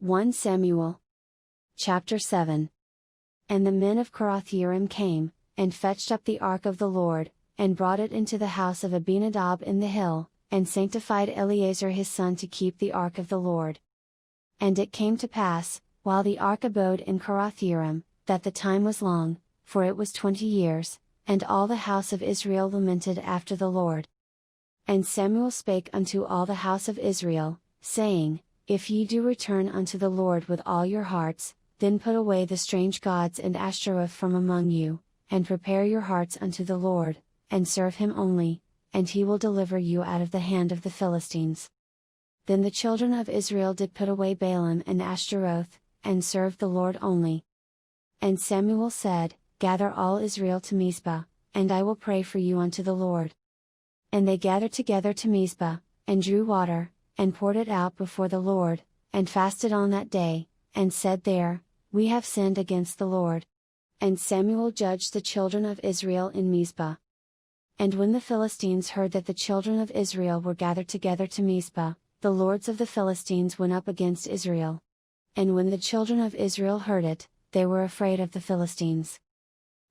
1 Samuel. Chapter 7. And the men of Kiriath-Jearim came, and fetched up the ark of the Lord, and brought it into the house of Abinadab in the hill, and sanctified Eleazar his son to keep the ark of the Lord. And it came to pass, while the ark abode in Kiriath-Jearim, that the time was long, for it was 20 years, and all the house of Israel lamented after the Lord. And Samuel spake unto all the house of Israel, saying, If ye do return unto the Lord with all your hearts, then put away the strange gods and Ashtaroth from among you, and prepare your hearts unto the Lord, and serve him only, and he will deliver you out of the hand of the Philistines. Then the children of Israel did put away Baalim and Ashtaroth, and served the Lord only. And Samuel said, Gather all Israel to Mizpah, and I will pray for you unto the Lord. And they gathered together to Mizpah, and drew water, and poured it out before the Lord, and fasted on that day, and said there, We have sinned against the Lord. And Samuel judged the children of Israel in Mizpah. And when the Philistines heard that the children of Israel were gathered together to Mizpah, the lords of the Philistines went up against Israel. And when the children of Israel heard it, they were afraid of the Philistines.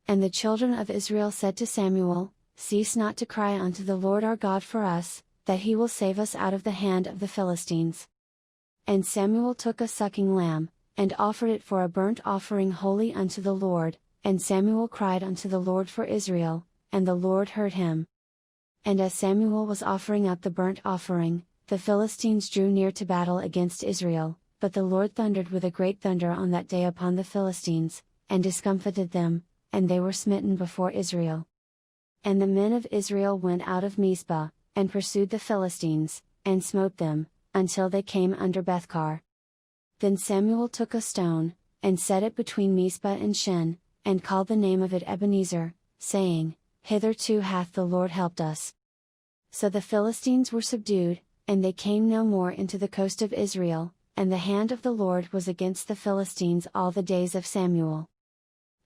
And the children of Israel said to Samuel, Cease not to cry unto the Lord our God for us, that he will save us out of the hand of the Philistines. And Samuel took a sucking lamb, and offered it for a burnt offering holy unto the Lord, and Samuel cried unto the Lord for Israel, and the Lord heard him. And as Samuel was offering up the burnt offering, the Philistines drew near to battle against Israel, but the Lord thundered with a great thunder on that day upon the Philistines, and discomfited them, and they were smitten before Israel. And the men of Israel went out of Mizpah, and pursued the Philistines, and smote them, until they came under Bethkar. Then Samuel took a stone, and set it between Mizpah and Shen, and called the name of it Ebenezer, saying, Hitherto hath the Lord helped us. So the Philistines were subdued, and they came no more into the coast of Israel, and the hand of the Lord was against the Philistines all the days of Samuel.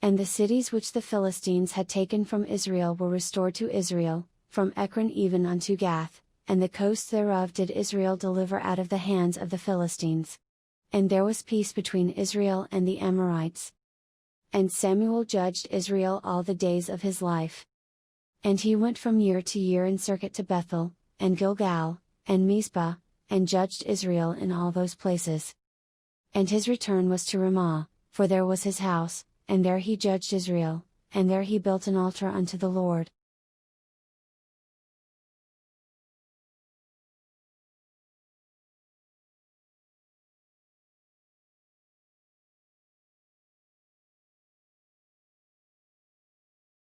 And the cities which the Philistines had taken from Israel were restored to Israel, from Ekron even unto Gath, and the coast thereof did Israel deliver out of the hands of the Philistines. And there was peace between Israel and the Amorites. And Samuel judged Israel all the days of his life. And he went from year to year in circuit to Bethel, and Gilgal, and Mizpah, and judged Israel in all those places. And his return was to Ramah, for there was his house, and there he judged Israel, and there he built an altar unto the Lord.